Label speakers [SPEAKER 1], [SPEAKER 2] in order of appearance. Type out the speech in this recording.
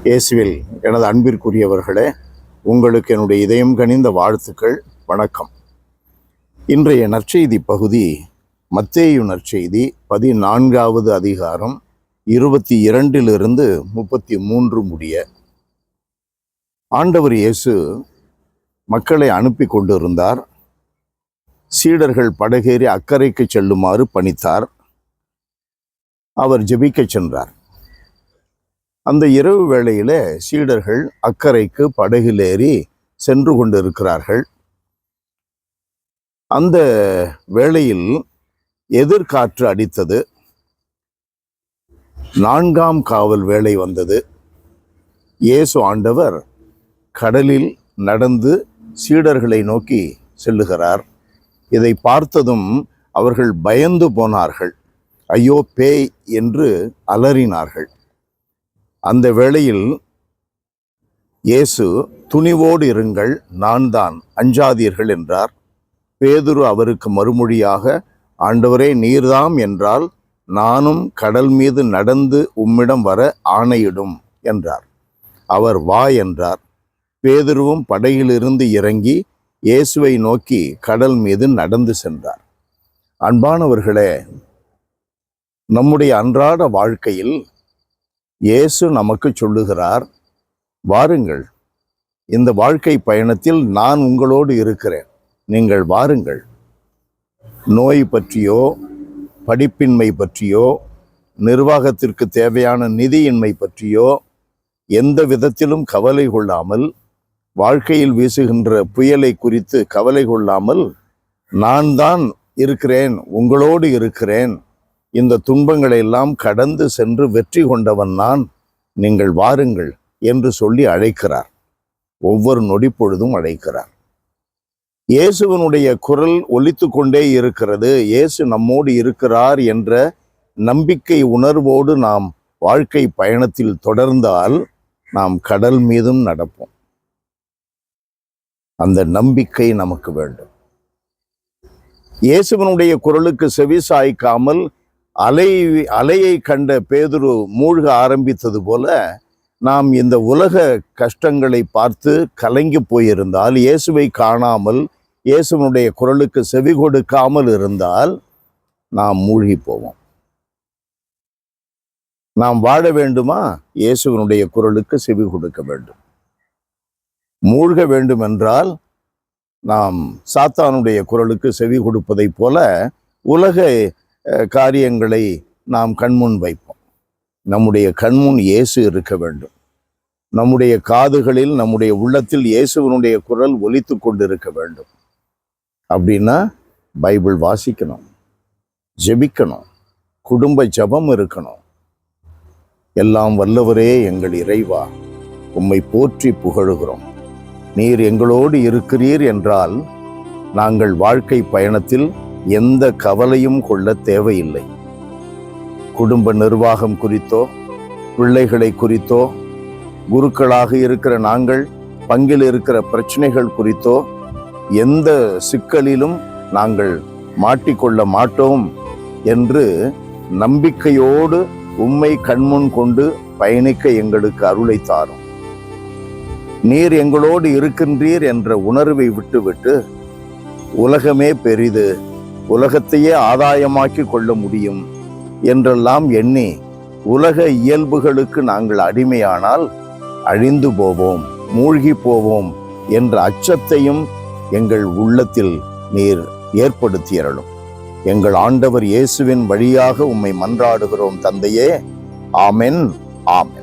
[SPEAKER 1] இயேசுவில் எனது அன்பிற்குரியவர்களே, உங்களுக்கு என்னுடைய இதயம் கனிந்த வாழ்த்துக்கள். வணக்கம். இன்றைய நற்செய்தி பகுதி மத்தேயு நற்செய்தி 14வது அதிகாரம் 22 33 முடிய. ஆண்டவர் இயேசு மக்களை அனுப்பி கொண்டிருந்தார். சீடர்கள் படகேறி அக்கறைக்கு செல்லுமாறு பணித்தார். அவர் ஜெபிக்கச் சென்றார். அந்த இரவு வேளையிலே சீடர்கள் அக்கறைக்கு படகிலேறி சென்று கொண்டிருக்கிறார்கள். அந்த வேளையில் எதிர்காற்று அடித்தது. 4ஆம் காவல் வேளை வந்தது. இயேசு ஆண்டவர் கடலில் நடந்து சீடர்களை நோக்கி செல்லுகிறார். இதை பார்த்ததும் அவர்கள் பயந்து போனார்கள். ஐயோ பேய் என்று அலறினார்கள். அந்த வேளையில் இயேசு, துணிவோடு இருங்கள், நான் தான், அஞ்சாதீர்கள் என்றார். பேதுரு அவருக்கு மறுமொழியாக, ஆண்டவரே, நீர்தாம் என்றால் நானும் கடல் மீது நடந்து உம்மிடம் வர ஆணையிடும் என்றார். அவர் வா என்றார். பேதுருவும் படகிலிருந்து இறங்கி இயேசுவை நோக்கி கடல் மீது நடந்து சென்றார். அன்பானவர்களே, நம்முடைய அன்றாட வாழ்க்கையில் இயேசு நமக்கு சொல்லுகிறார், வாருங்கள், இந்த வாழ்க்கை பயணத்தில் நான் உங்களோடு இருக்கிறேன், நீங்கள் வாருங்கள். நோய் பற்றியோ, படிப்பின்மை பற்றியோ, நிர்வாகத்திற்கு தேவையான நிதியின்மை பற்றியோ எந்த விதத்திலும் கவலை கொள்ளாமல், வாழ்க்கையில் வீசுகின்ற புயலை குறித்து கவலை கொள்ளாமல், நான் தான் இருக்கிறேன், உங்களோடு இருக்கிறேன், இந்த துன்பங்களை எல்லாம் கடந்து சென்று வெற்றி கொண்டவன் நான், நீங்கள் வாருங்கள் என்று சொல்லி அழைக்கிறார். ஒவ்வொரு நொடி பொழுதும் அழைக்கிறார். இயேசுவனுடைய குரல் ஒலித்து கொண்டே இருக்கிறது. இயேசு நம்மோடு இருக்கிறார் என்ற நம்பிக்கை உணர்வோடு நாம் வாழ்க்கை பயணத்தில் தொடர்ந்தால் நாம் கடல் மீதும் நடப்போம். அந்த நம்பிக்கை நமக்கு வேண்டும். இயேசுவனுடைய குரலுக்கு செவி சாய்க்காமல் அலையை கண்ட பேதுரு மூழ்க ஆரம்பித்தது போல நாம் இந்த உலக கஷ்டங்களை பார்த்து கலங்கி போயிருந்தால், இயேசுவை காணாமல், இயேசுவனுடைய குரலுக்கு செவி கொடுக்காமல் இருந்தால் நாம் மூழ்கி போவோம். நாம் வாழ வேண்டுமா? இயேசுவனுடைய குரலுக்கு செவி கொடுக்க வேண்டும். மூழ்க வேண்டும் என்றால் நாம் சாத்தானுடைய குரலுக்கு செவி கொடுப்பதை போல உலக காரியங்களை நாம் கண்முன் வைப்போம். நம்முடைய கண்முன் இயேசு இருக்க வேண்டும். நம்முடைய காதுகளில், நம்முடைய உள்ளத்தில் இயேசுவனுடைய குரல் ஒலித்து கொண்டிருக்க வேண்டும். அப்படின்னா பைபிள் வாசிக்கணும், ஜெபிக்கணும், குடும்ப ஜெபம் இருக்கணும். எல்லாம் வல்லவரே எங்கள் இறைவா, உம்மை போற்றி புகழுகிறோம். நீர் எங்களோடு இருக்கிறீர் என்றால் நாங்கள் வாழ்க்கை பயணத்தில் எந்த கவலையும் கொள்ள தேவையில்லை. குடும்ப நிர்வாகம் குறித்தோ, பிள்ளைகளை குறித்தோ, குருக்களாக இருக்கிற நாங்கள் பங்கில் இருக்கிற பிரச்சனைகள் குறித்தோ எந்த சிக்கலிலும் நாங்கள் மாட்டிக்கொள்ள மாட்டோம் என்று நம்பிக்கையோடு உம்மை கண்முன் கொண்டு பயணிக்க எங்களுக்கு அருளை தாரும். நீர் எங்களோடு இருக்கின்றீர் என்ற உணர்வை விட்டுவிட்டு உலகமே பெரிது, உலகத்தையே ஆதாயமாக்கி கொள்ள முடியும் என்றெல்லாம் எண்ணி உலக இயல்புகளுக்கு நாங்கள் அடிமையானால் அழிந்து போவோம், மூழ்கி போவோம் என்ற அச்சத்தையும் எங்கள் உள்ளத்தில் நீர் ஏற்படுத்தியறலும். எங்கள் ஆண்டவர் இயேசுவின் வழியாக உம்மை மன்றாடுகிறோம் தந்தையே. ஆமென், ஆமென்.